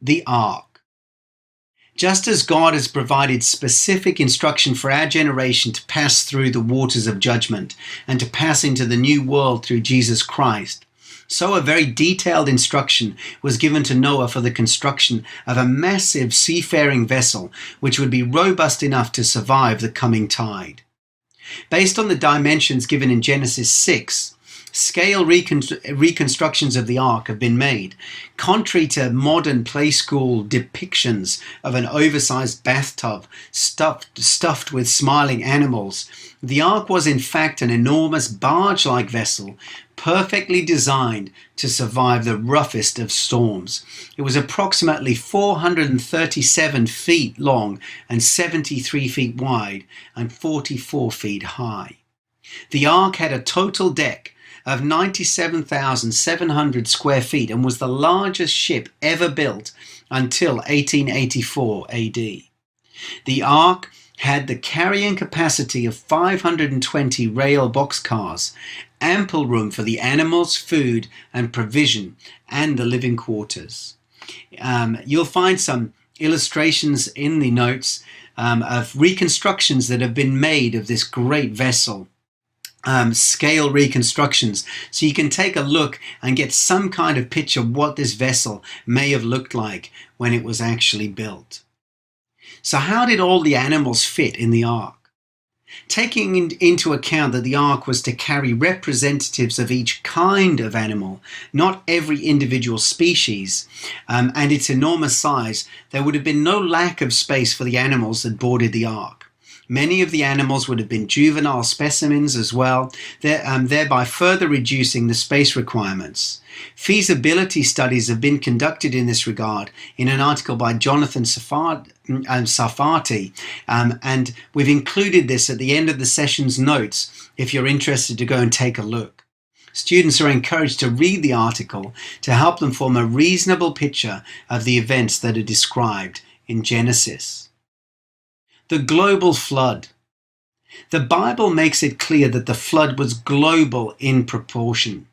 The Ark. Just as God has provided specific instruction for our generation to pass through the waters of judgment and to pass into the new world through Jesus Christ, so a very detailed instruction was given to Noah for the construction of a massive seafaring vessel which would be robust enough to survive the coming tide. Based on the dimensions given in Genesis 6, scale reconstructions of the ark have been made. Contrary to modern play school depictions of an oversized bathtub stuffed with smiling animals, the ark was in fact an enormous barge-like vessel, perfectly designed to survive the roughest of storms. It was approximately 437 feet long and 73 feet wide and 44 feet high. The ark had a total deck of 97,700 square feet and was the largest ship ever built until 1884 AD. The ark had the carrying capacity of 520 rail boxcars, ample room for the animals, food and provision, and the living quarters. You'll find some illustrations in the notes of reconstructions that have been made of this great vessel. Scale reconstructions, so you can take a look and get some kind of picture of what this vessel may have looked like when it was actually built. So how did all the animals fit in the ark? Taking into account that the ark was to carry representatives of each kind of animal, not every individual species, and its enormous size, there would have been no lack of space for the animals that boarded the ark. Many of the animals would have been juvenile specimens as well, thereby further reducing the space requirements. Feasibility studies have been conducted in this regard in an article by Jonathan Sarfati, and we've included this at the end of the session's notes if you're interested to go and take a look. Students are encouraged to read the article to help them form a reasonable picture of the events that are described in Genesis. The global flood. The Bible makes it clear that the flood was global in proportion.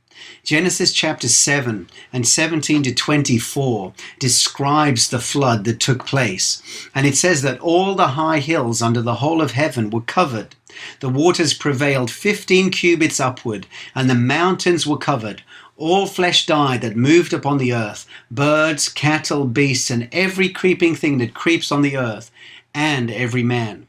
Genesis chapter 7 and 17 to 24 describes the flood that took place, and it says that all the high hills under the whole of heaven were covered. The waters prevailed 15 cubits upward, and the mountains were covered. All flesh died that moved upon the earth, birds, cattle, beasts, and every creeping thing that creeps on the earth, and every man.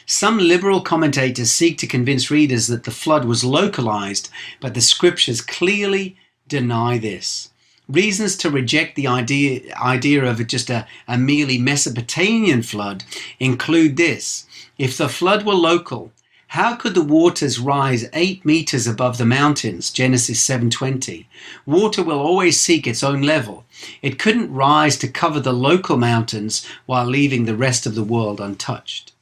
Some liberal commentators seek to convince readers that the flood was localized, but the scriptures clearly deny this. Reasons to reject the idea of just a merely Mesopotamian flood include this. If the flood were local, how could the waters rise 8 meters above the mountains? Genesis 7:20. Water will always seek its own level. It couldn't rise to cover the local mountains while leaving the rest of the world untouched.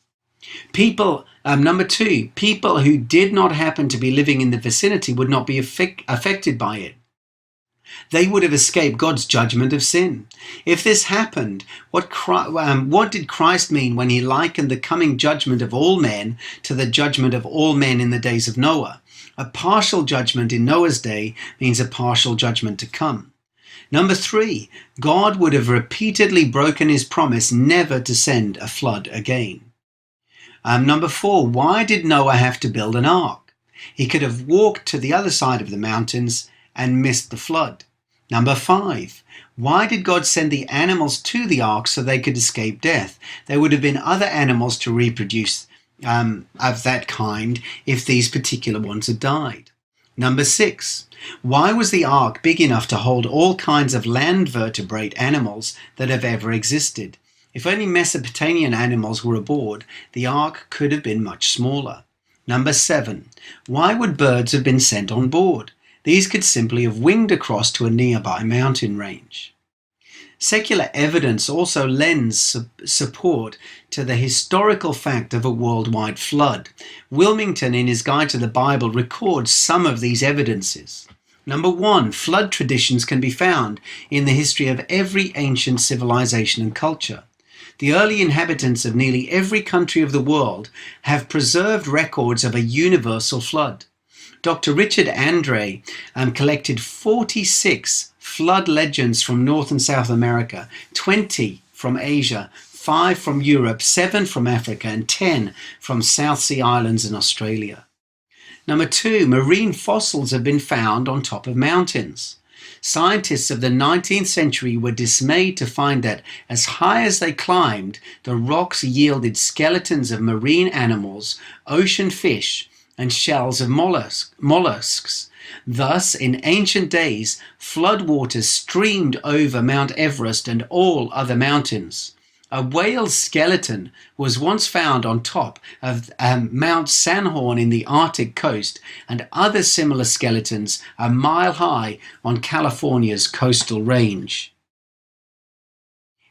Number 2, people who did not happen to be living in the vicinity would not be affected by it. They would have escaped God's judgment of sin. If this happened, what did Christ mean when he likened the coming judgment of all men to the judgment of all men in the days of Noah? A partial judgment in Noah's day means a partial judgment to come. Number 3, God would have repeatedly broken his promise never to send a flood again. Number 4, why did Noah have to build an ark? He could have walked to the other side of the mountains and missed the flood. Number 5, why did God send the animals to the ark so they could escape death? There would have been other animals to reproduce of that kind if these particular ones had died. Number 6, why was the ark big enough to hold all kinds of land vertebrate animals that have ever existed? If only Mesopotamian animals were aboard, the ark could have been much smaller. Number 7, why would birds have been sent on board? These could simply have winged across to a nearby mountain range. Secular evidence also lends support to the historical fact of a worldwide flood. Wilmington, in his Guide to the Bible, records some of these evidences. Number 1, flood traditions can be found in the history of every ancient civilization and culture. The early inhabitants of nearly every country of the world have preserved records of a universal flood. Dr. Richard Andre collected 46 flood legends from North and South America, 20 from Asia, 5 from Europe, 7 from Africa, and 10 from South Sea Islands and Australia. Number 2, marine fossils have been found on top of mountains. Scientists of the 19th century were dismayed to find that as high as they climbed, the rocks yielded skeletons of marine animals, ocean fish, and shells of mollusks. Thus, in ancient days, floodwaters streamed over Mount Everest and all other mountains. A whale's skeleton was once found on top of Mount Sanhorn in the Arctic coast, and other similar skeletons a mile high on California's coastal range.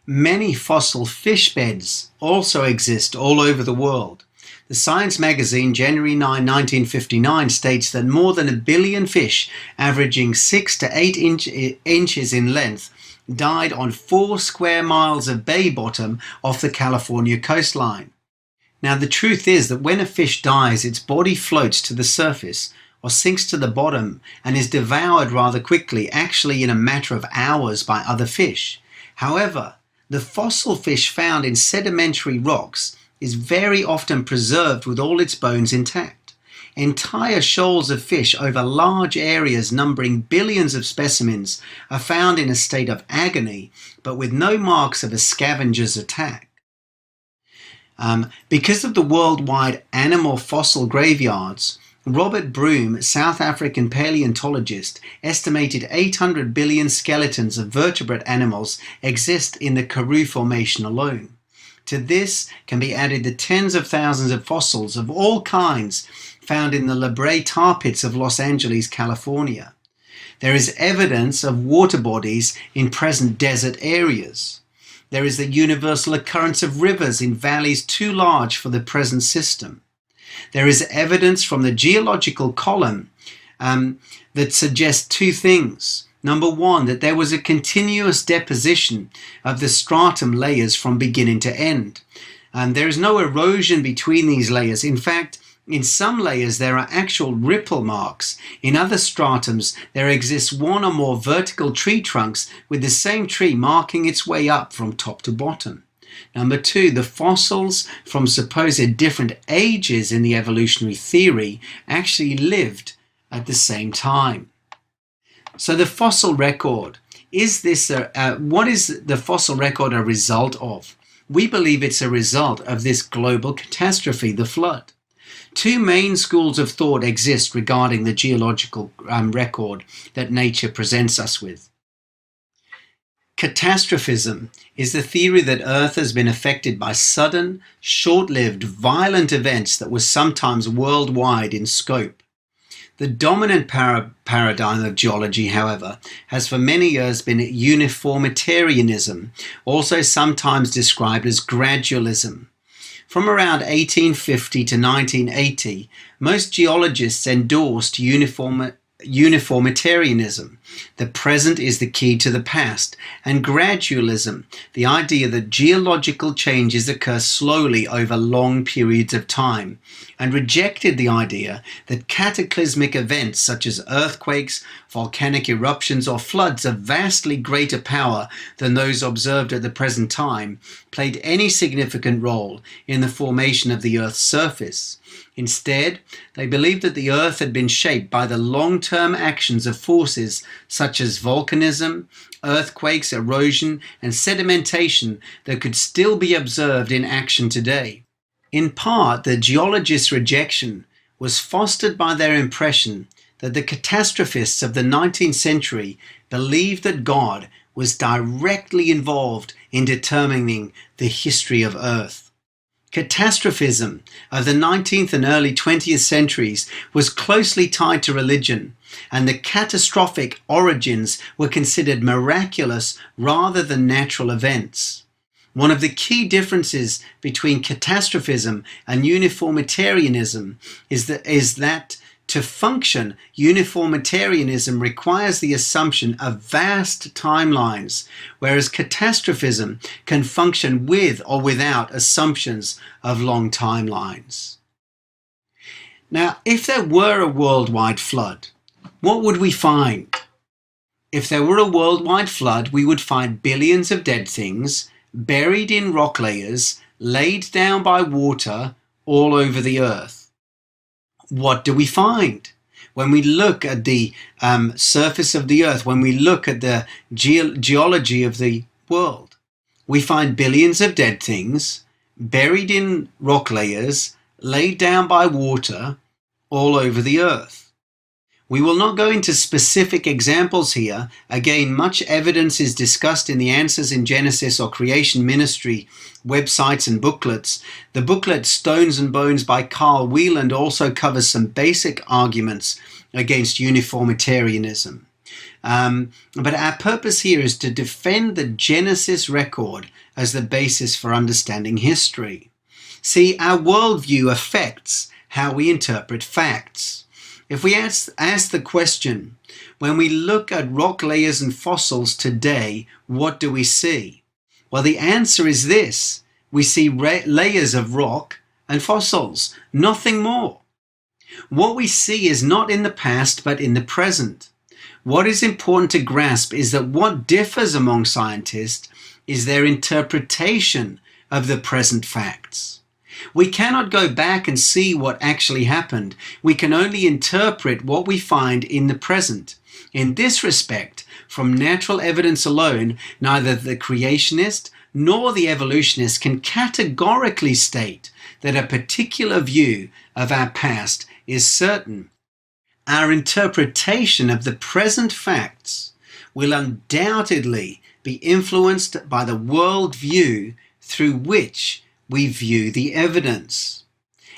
Many fossil fish beds also exist all over the world. The Science magazine, January 9, 1959, states that more than 1 billion fish, averaging 6 to 8 inches in length, died on 4 square miles of bay bottom off the California coastline. Now, the truth is that when a fish dies, its body floats to the surface or sinks to the bottom and is devoured rather quickly, actually in a matter of hours, by other fish. However, the fossil fish found in sedimentary rocks is very often preserved with all its bones intact. Entire shoals of fish over large areas numbering billions of specimens are found in a state of agony, but with no marks of a scavenger's attack. Because of the worldwide animal fossil graveyards, Robert Broom, South African paleontologist, estimated 800 billion skeletons of vertebrate animals exist in the Karoo Formation alone. To this can be added the tens of thousands of fossils of all kinds found in the La Brea tar pits of Los Angeles, California. There is evidence of water bodies in present desert areas. There is the universal occurrence of rivers in valleys too large for the present system. There is evidence from the geological column that suggests two things. Number one, that there was a continuous deposition of the stratum layers from beginning to end. There is no erosion between these layers. In fact, in some layers there are actual ripple marks. In other stratums there exists one or more vertical tree trunks with the same tree marking its way up from top to bottom. Number two, the fossils from supposed different ages in the evolutionary theory actually lived at the same time. So the fossil record, what is the fossil record a result of? We believe it's a result of this global catastrophe, the flood. Two main schools of thought exist regarding the geological record that nature presents us with. Catastrophism is the theory that Earth has been affected by sudden, short-lived, violent events that were sometimes worldwide in scope. The dominant paradigm of geology, however, has for many years been uniformitarianism, also sometimes described as gradualism. From around 1850 to 1980, most geologists endorsed uniformitarianism. The present is the key to the past, and gradualism, the idea that geological changes occur slowly over long periods of time, and rejected the idea that cataclysmic events such as earthquakes, volcanic eruptions, or floods of vastly greater power than those observed at the present time played any significant role in the formation of the Earth's surface. Instead, they believed that the Earth had been shaped by the long-term actions of forces such as volcanism, earthquakes, erosion, and sedimentation that could still be observed in action today. In part, the geologists' rejection was fostered by their impression that the catastrophists of the 19th century believed that God was directly involved in determining the history of Earth. Catastrophism of the 19th and early 20th centuries was closely tied to religion, and the catastrophic origins were considered miraculous rather than natural events. One of the key differences between catastrophism and uniformitarianism is that to function, uniformitarianism requires the assumption of vast timelines, whereas catastrophism can function with or without assumptions of long timelines. Now, if there were a worldwide flood, what would we find? If there were a worldwide flood, we would find billions of dead things buried in rock layers, laid down by water all over the earth. What do we find? When we look at the surface of the earth, when we look at the geology of the world, we find billions of dead things buried in rock layers, laid down by water all over the earth. We will not go into specific examples here. Again, much evidence is discussed in the Answers in Genesis or Creation Ministry websites and booklets. The booklet Stones and Bones by Carl Wieland also covers some basic arguments against uniformitarianism. But our purpose here is to defend the Genesis record as the basis for understanding history. See, our worldview affects how we interpret facts. If we ask the question, when we look at rock layers and fossils today, what do we see? Well, the answer is this. We see layers of rock and fossils, nothing more. What we see is not in the past, but in the present. What is important to grasp is that what differs among scientists is their interpretation of the present facts. We cannot go back and see what actually happened. We can only interpret what we find in the present. In this respect, from natural evidence alone, neither the creationist nor the evolutionist can categorically state that a particular view of our past is certain. Our interpretation of the present facts will undoubtedly be influenced by the worldview through which we view the evidence.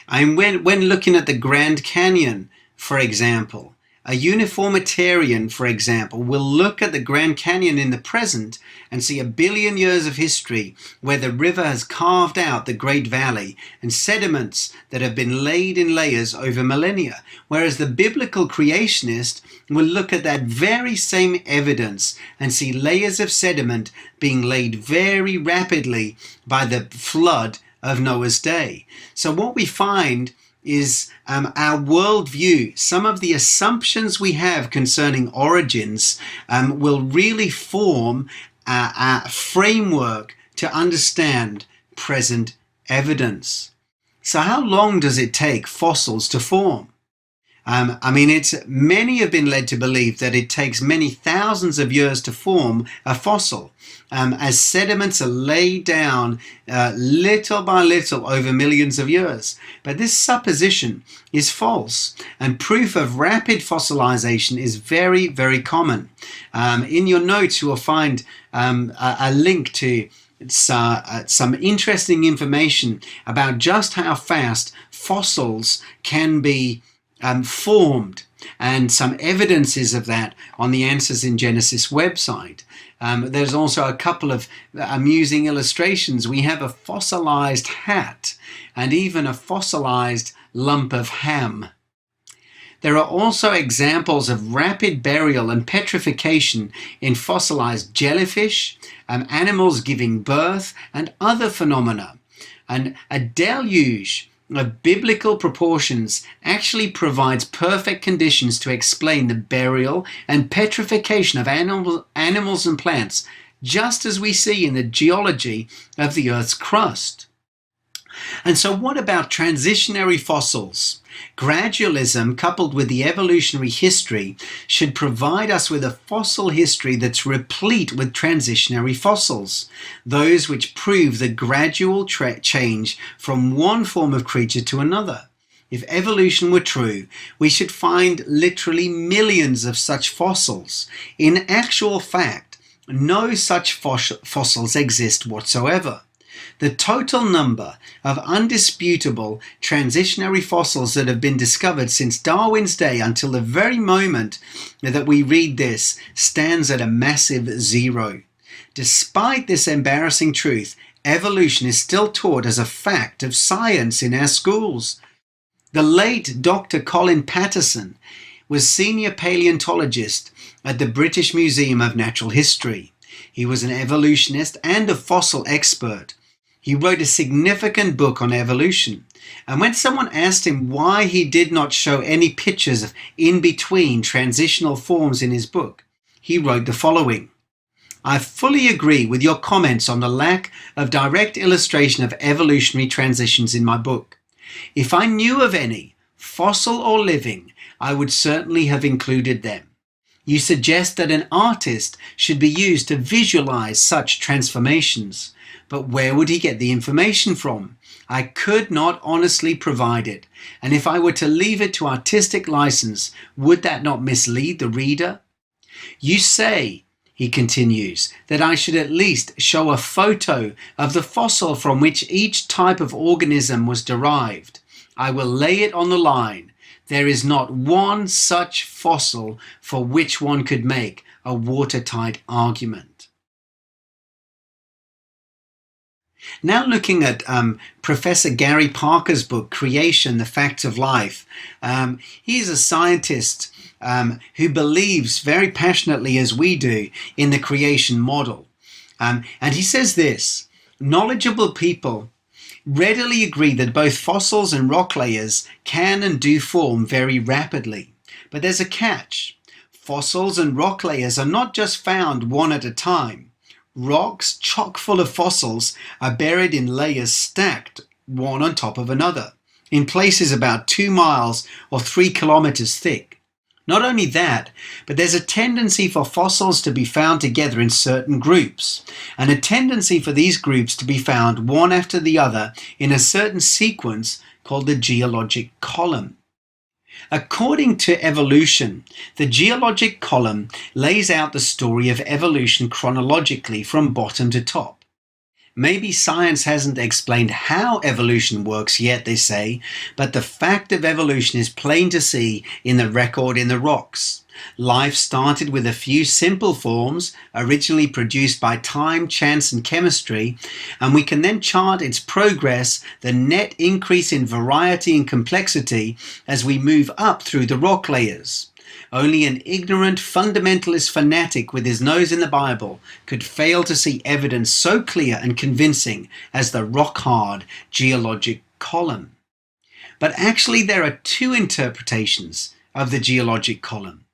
And when looking at the Grand Canyon, for example, a uniformitarian, for example, will look at the Grand Canyon in the present and see 1 billion years of history where the river has carved out the Great Valley and sediments that have been laid in layers over millennia. Whereas the biblical creationist will look at that very same evidence and see layers of sediment being laid very rapidly by the flood of Noah's day. So what we find is our worldview, some of the assumptions we have concerning origins will really form a framework to understand present evidence. So how long does it take fossils to form? Many have been led to believe that it takes many thousands of years to form a fossil, as sediments are laid down little by little over millions of years. But this supposition is false, and proof of rapid fossilization is very, very common. In your notes, you will find a link to some interesting information about just how fast fossils can be formed, and some evidences of that on the Answers in Genesis website. There's also a couple of amusing illustrations. We have a fossilized hat and even a fossilized lump of ham. There are also examples of rapid burial and petrification in fossilized jellyfish, animals giving birth, and other phenomena. And a deluge of biblical proportions actually provides perfect conditions to explain the burial and petrification of animals and plants, just as we see in the geology of the Earth's crust. And so what about transitionary fossils? Gradualism, coupled with the evolutionary history, should provide us with a fossil history that's replete with transitionary fossils, those which prove the gradual change from one form of creature to another. If evolution were true, we should find literally millions of such fossils. In actual fact, no such fossils exist whatsoever. The total number of undisputable transitionary fossils that have been discovered since Darwin's day until the very moment that we read this stands at a massive 0. Despite this embarrassing truth, evolution is still taught as a fact of science in our schools. The late Dr. Colin Patterson was senior paleontologist at the British Museum of Natural History. He was an evolutionist and a fossil expert. He wrote a significant book on evolution. And when someone asked him why he did not show any pictures of in-between transitional forms in his book, he wrote the following: I fully agree with your comments on the lack of direct illustration of evolutionary transitions in my book. If I knew of any, fossil or living, I would certainly have included them. You suggest that an artist should be used to visualize such transformations, but where would he get the information from? I could not honestly provide it, and if I were to leave it to artistic license, would that not mislead the reader? You say, he continues, that I should at least show a photo of the fossil from which each type of organism was derived. I will lay it on the line. There is not one such fossil for which one could make a watertight argument. Now looking at Professor Gary Parker's book, Creation, The Facts of Life. He's a scientist who believes very passionately, as we do, in the creation model. And he says this: knowledgeable people readily agree that both fossils and rock layers can and do form very rapidly. But there's a catch. Fossils and rock layers are not just found one at a time. Rocks chock full of fossils are buried in layers stacked one on top of another, in places about 2 miles or 3 kilometers thick. Not only that, but there's a tendency for fossils to be found together in certain groups, and a tendency for these groups to be found one after the other in a certain sequence called the geologic column. According to evolution, the geologic column lays out the story of evolution chronologically from bottom to top. Maybe science hasn't explained how evolution works yet, they say, but the fact of evolution is plain to see in the record in the rocks. Life started with a few simple forms, originally produced by time, chance, and chemistry, and we can then chart its progress, the net increase in variety and complexity as we move up through the rock layers. Only an ignorant fundamentalist fanatic with his nose in the Bible could fail to see evidence so clear and convincing as the rock-hard geologic column. But actually there are two interpretations of the geologic column.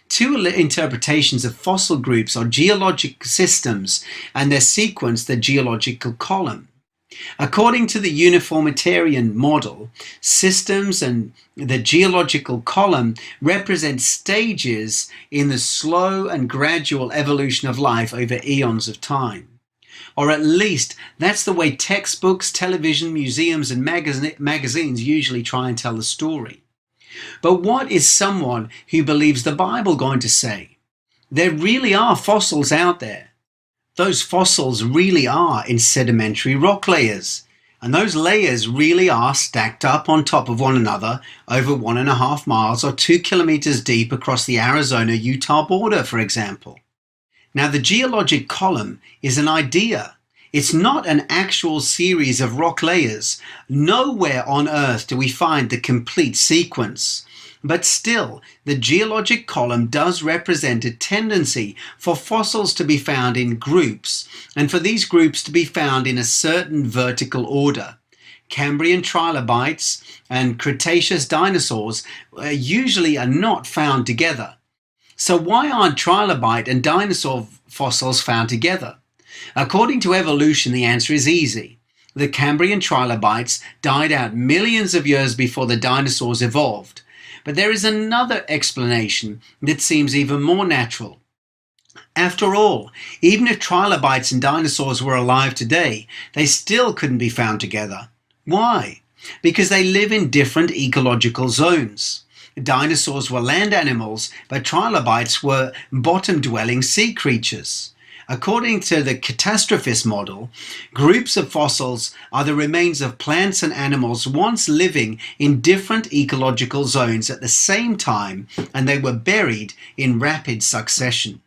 Two interpretations of fossil groups or geologic systems and their sequence, the geological column. According to the uniformitarian model, systems and the geological column represent stages in the slow and gradual evolution of life over eons of time. Or at least that's the way textbooks, television, museums, and magazines usually try and tell the story. But what is someone who believes the Bible going to say? There really are fossils out there. Those fossils really are in sedimentary rock layers, and those layers really are stacked up on top of one another over 1.5 miles or 2 kilometers deep across the Arizona-Utah border, for example. Now, the geologic column is an idea. It's not an actual series of rock layers. Nowhere on Earth do we find the complete sequence. But still, the geologic column does represent a tendency for fossils to be found in groups, and for these groups to be found in a certain vertical order. Cambrian trilobites and Cretaceous dinosaurs usually are not found together. So why aren't trilobite and dinosaur fossils found together? According to evolution, the answer is easy. The Cambrian trilobites died out millions of years before the dinosaurs evolved. But there is another explanation that seems even more natural. After all, even if trilobites and dinosaurs were alive today, they still couldn't be found together. Why? Because they live in different ecological zones. Dinosaurs were land animals, but trilobites were bottom-dwelling sea creatures. According to the catastrophist model, groups of fossils are the remains of plants and animals once living in different ecological zones at the same time, and they were buried in rapid succession.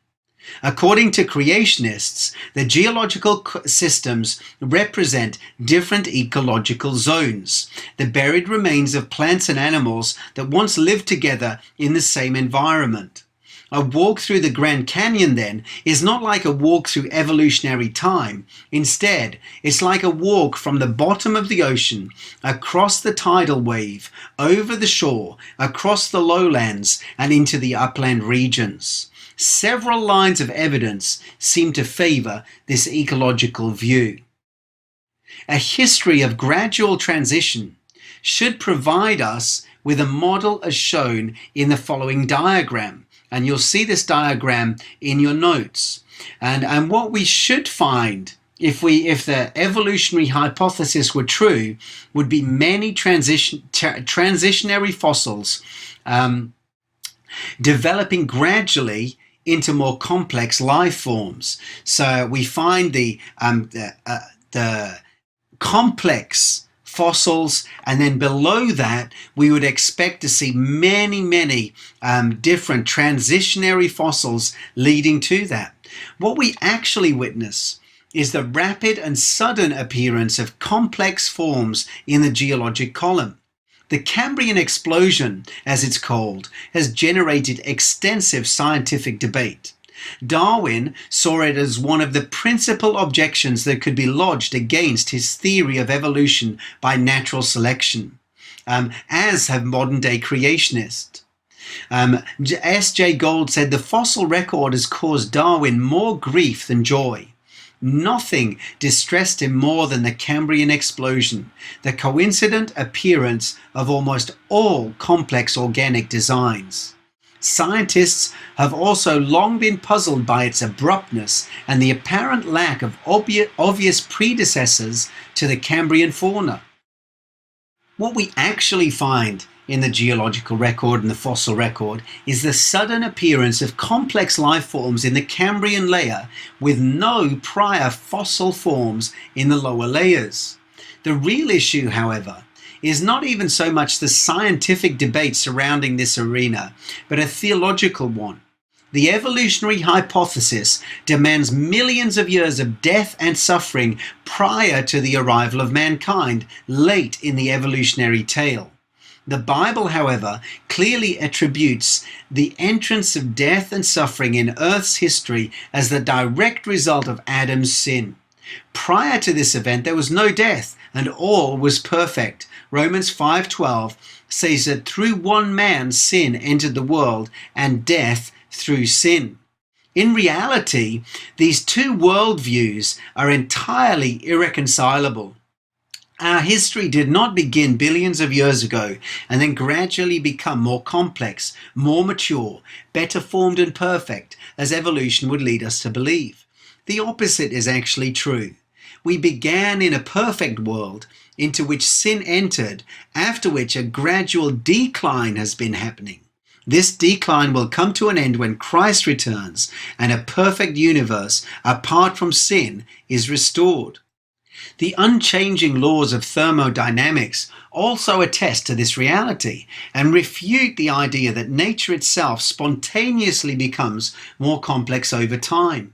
According to creationists, the geological systems represent different ecological zones, the buried remains of plants and animals that once lived together in the same environment. A walk through the Grand Canyon, then, is not like a walk through evolutionary time. Instead, it's like a walk from the bottom of the ocean, across the tidal wave, over the shore, across the lowlands, and into the upland regions. Several lines of evidence seem to favor this ecological view. A history of gradual transition should provide us with a model as shown in the following diagram. And you'll see this diagram in your notes. And what we should find if the evolutionary hypothesis were true would be many transitionary fossils developing gradually into more complex life forms. So we find the complex fossils, and then below that we would expect to see many different transitionary fossils leading to that. What we actually witness is the rapid and sudden appearance of complex forms in the geologic column. The Cambrian explosion, as it's called, has generated extensive scientific debate. Darwin saw it as one of the principal objections that could be lodged against his theory of evolution by natural selection, as have modern-day creationists. S.J. Gould said the fossil record has caused Darwin more grief than joy. Nothing distressed him more than the Cambrian explosion, the coincident appearance of almost all complex organic designs. Scientists have also long been puzzled by its abruptness and the apparent lack of obvious predecessors to the Cambrian fauna. What we actually find in the geological record and the fossil record is the sudden appearance of complex life forms in the Cambrian layer with no prior fossil forms in the lower layers. The real issue, however, is not even so much the scientific debate surrounding this arena, but a theological one. The evolutionary hypothesis demands millions of years of death and suffering prior to the arrival of mankind, late in the evolutionary tale. The Bible, however, clearly attributes the entrance of death and suffering in Earth's history as the direct result of Adam's sin. Prior to this event, there was no death, and all was perfect. Romans 5:12 says that through one man sin entered the world, and death through sin. In reality, these two worldviews are entirely irreconcilable. Our history did not begin billions of years ago and then gradually become more complex, more mature, better formed and perfect, as evolution would lead us to believe. The opposite is actually true. We began in a perfect world into which sin entered, after which a gradual decline has been happening. This decline will come to an end when Christ returns and a perfect universe, apart from sin, is restored. The unchanging laws of thermodynamics also attest to this reality and refute the idea that nature itself spontaneously becomes more complex over time.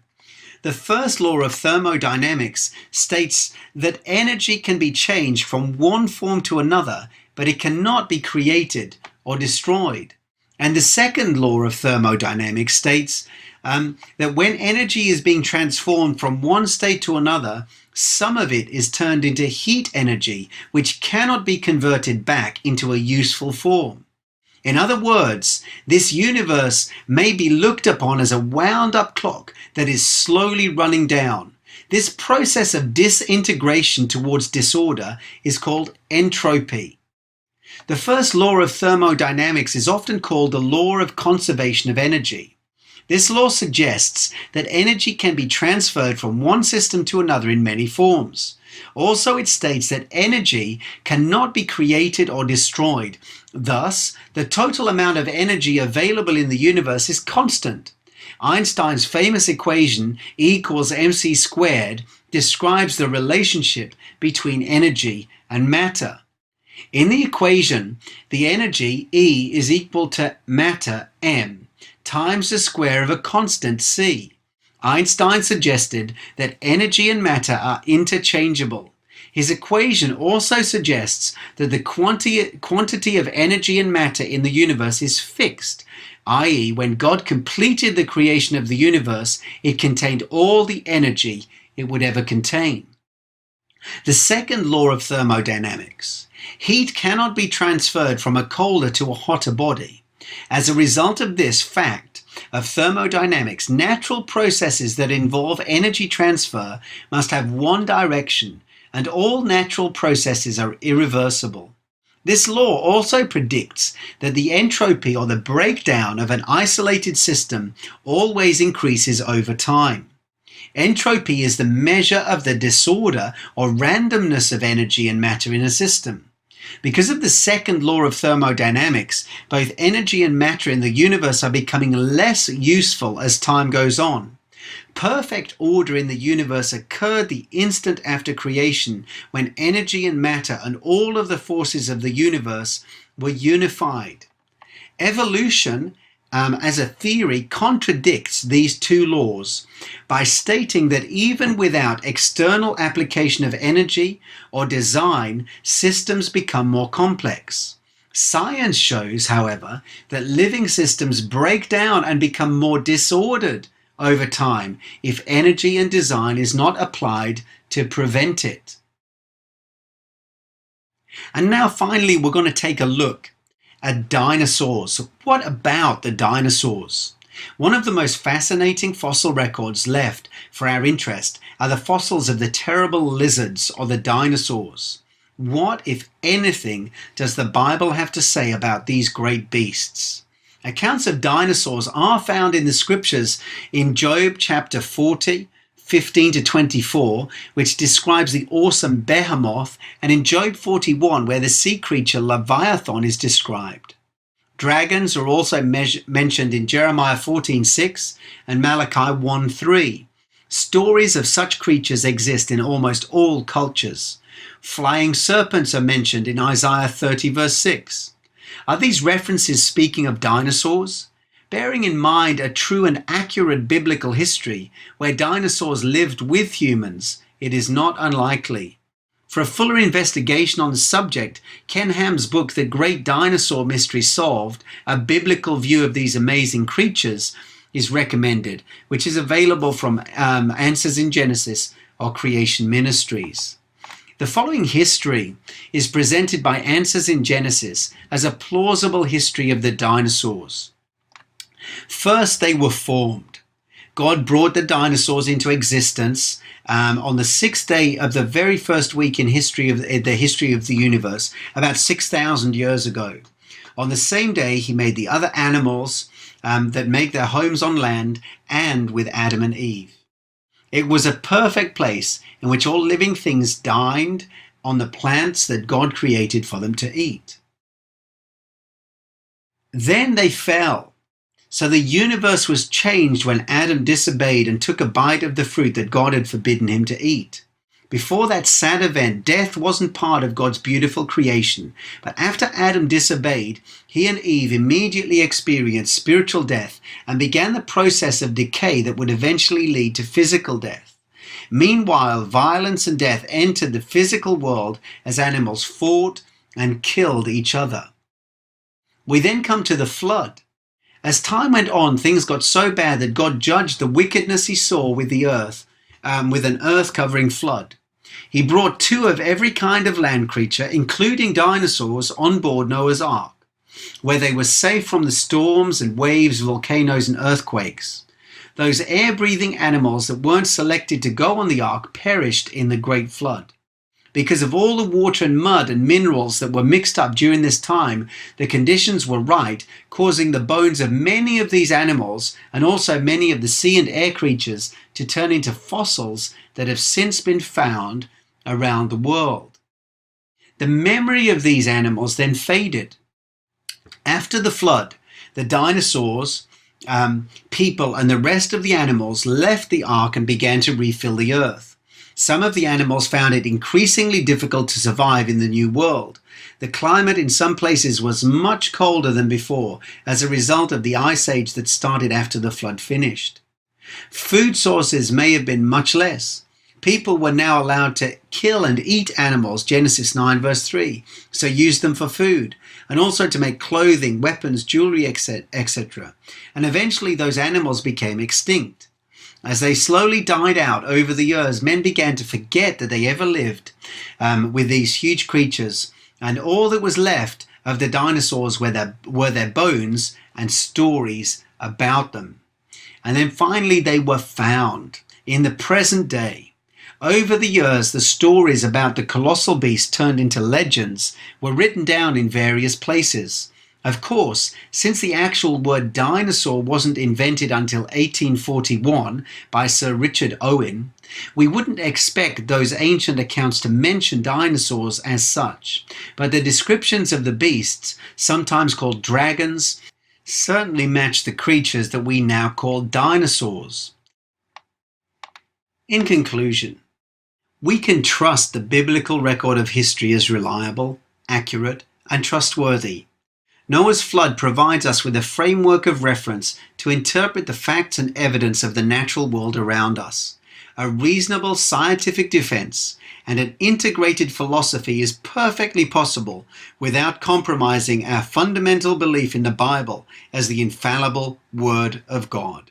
The first law of thermodynamics states that energy can be changed from one form to another, but it cannot be created or destroyed. And the second law of thermodynamics states that when energy is being transformed from one state to another, some of it is turned into heat energy, which cannot be converted back into a useful form. In other words, this universe may be looked upon as a wound-up clock that is slowly running down. This process of disintegration towards disorder is called entropy. The first law of thermodynamics is often called the law of conservation of energy. This law suggests that energy can be transferred from one system to another in many forms. Also, it states that energy cannot be created or destroyed. Thus, the total amount of energy available in the universe is constant. Einstein's famous equation E equals mc squared describes the relationship between energy and matter. In the equation, the energy E is equal to matter m times the square of a constant c. Einstein suggested that energy and matter are interchangeable. His equation also suggests that the quantity of energy and matter in the universe is fixed, i.e., when God completed the creation of the universe, it contained all the energy it would ever contain. The second law of thermodynamics: heat cannot be transferred from a colder to a hotter body. As a result of this fact, of thermodynamics, natural processes that involve energy transfer must have one direction, and all natural processes are irreversible. This law also predicts that the entropy or the breakdown of an isolated system always increases over time. Entropy is the measure of the disorder or randomness of energy and matter in a system. Because of the second law of thermodynamics, both energy and matter in the universe are becoming less useful as time goes on. Perfect order in the universe occurred the instant after creation, when energy and matter and all of the forces of the universe were unified. Evolution, as a theory, contradicts these two laws by stating that even without external application of energy or design, systems become more complex. Science shows, however, that living systems break down and become more disordered over time if energy and design is not applied to prevent it. And now finally we're going to take a look at dinosaurs. What about the dinosaurs? One of the most fascinating fossil records left for our interest are the fossils of the terrible lizards or the dinosaurs. What, if anything, does the Bible have to say about these great beasts? Accounts of dinosaurs are found in the scriptures in Job chapter 40, 15 to 24, which describes the awesome behemoth, and in Job 41, where the sea creature Leviathan is described. Dragons are also mentioned in Jeremiah 14:6 and Malachi 1:3. Stories of such creatures exist in almost all cultures. Flying serpents are mentioned in Isaiah 30 verse 6. Are these references speaking of dinosaurs? Bearing in mind a true and accurate biblical history where dinosaurs lived with humans, it is not unlikely. For a fuller investigation on the subject, Ken Ham's book, The Great Dinosaur Mystery Solved, a biblical view of these amazing creatures, is recommended, which is available from Answers in Genesis or Creation Ministries. The following history is presented by Answers in Genesis as a plausible history of the dinosaurs. First, they were formed. God brought the dinosaurs into existence on the sixth day of the very first week in the history of the universe, about 6,000 years ago. On the same day, he made the other animals that make their homes on land, and with Adam and Eve. It was a perfect place in which all living things dined on the plants that God created for them to eat. Then they fell. So the universe was changed when Adam disobeyed and took a bite of the fruit that God had forbidden him to eat. Before that sad event, death wasn't part of God's beautiful creation. But after Adam disobeyed, he and Eve immediately experienced spiritual death and began the process of decay that would eventually lead to physical death. Meanwhile, violence and death entered the physical world as animals fought and killed each other. We then come to the flood. As time went on, things got so bad that God judged the wickedness he saw with the earth, with an earth-covering flood. He brought 2 of every kind of land creature, including dinosaurs, on board Noah's Ark, where they were safe from the storms and waves, volcanoes and earthquakes. Those air-breathing animals that weren't selected to go on the ark perished in the great flood. Because of all the water and mud and minerals that were mixed up during this time, the conditions were right, causing the bones of many of these animals and also many of the sea and air creatures to turn into fossils that have since been found around the world. The memory of these animals then faded. After the flood, the dinosaurs, people and the rest of the animals left the ark and began to refill the earth. Some of the animals found it increasingly difficult to survive in the new world. The climate in some places was much colder than before as a result of the ice age that started after the flood finished. Food sources may have been much less. People were now allowed to kill and eat animals, Genesis 9 verse 3, so use them for food, and also to make clothing, weapons, jewelry, etc. And eventually those animals became extinct. As they slowly died out over the years, men began to forget that they ever lived with these huge creatures, and all that was left of the dinosaurs were their bones and stories about them. And then finally they were found in the present day. Over the years, the stories about the colossal beast turned into legends were written down in various places. Of course, since the actual word dinosaur wasn't invented until 1841 by Sir Richard Owen, we wouldn't expect those ancient accounts to mention dinosaurs as such. But the descriptions of the beasts, sometimes called dragons, certainly match the creatures that we now call dinosaurs. In conclusion, we can trust the biblical record of history as reliable, accurate, and trustworthy. Noah's flood provides us with a framework of reference to interpret the facts and evidence of the natural world around us. A reasonable scientific defense and an integrated philosophy is perfectly possible without compromising our fundamental belief in the Bible as the infallible Word of God.